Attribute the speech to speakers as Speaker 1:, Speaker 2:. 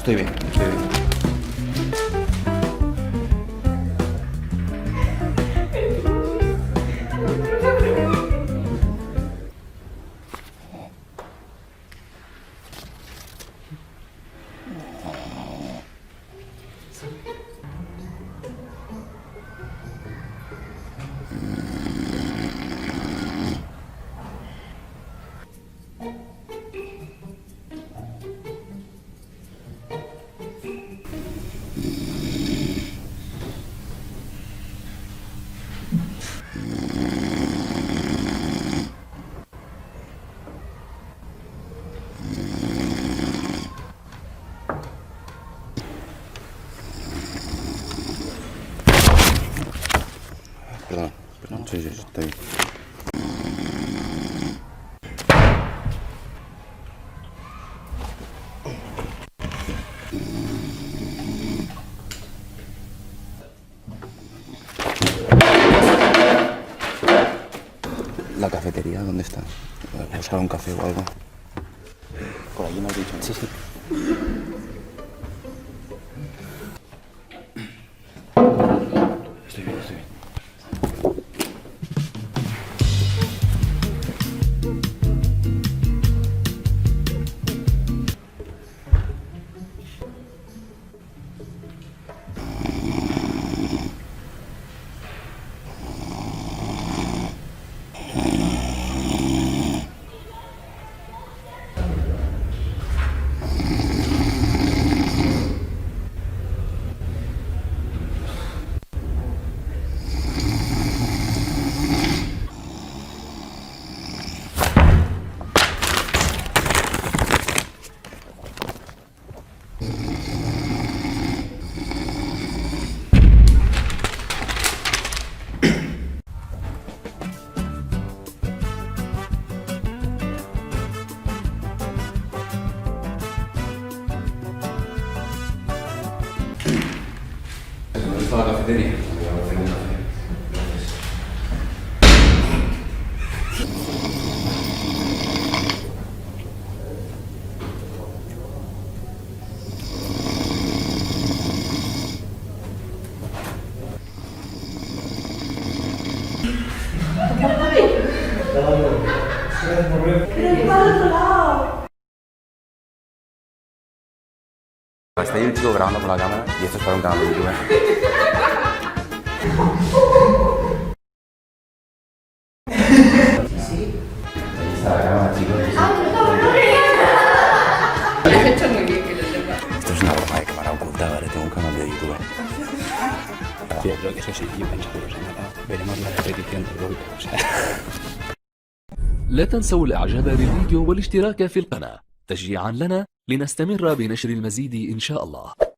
Speaker 1: Estoy bien, estoy bien. Perdón, sí, está bien. ¿La cafetería dónde está? ¿Buscar un café o algo? Por allí me has dicho. Sí, sí. Estoy bien, estoy bien. ¿Dónde está la cafetería? Voy a hacer un café. Está ahí el chico grabando con la cámara y esto es para un canal de YouTube. Sí. Ahí está la cámara, chicos.
Speaker 2: Lo has hecho muy bien, que lo sepas.
Speaker 1: Esto es una broma de cámara oculta, ¿vale? Tengo un canal de YouTube.
Speaker 3: Sí, yo creo que eso sí, yo pienso que veremos la repetición del golpe, o sea.
Speaker 4: لا تنسوا الاعجاب بالفيديو والاشتراك في القناة تشجيعا لنا لنستمر بنشر المزيد إن شاء الله.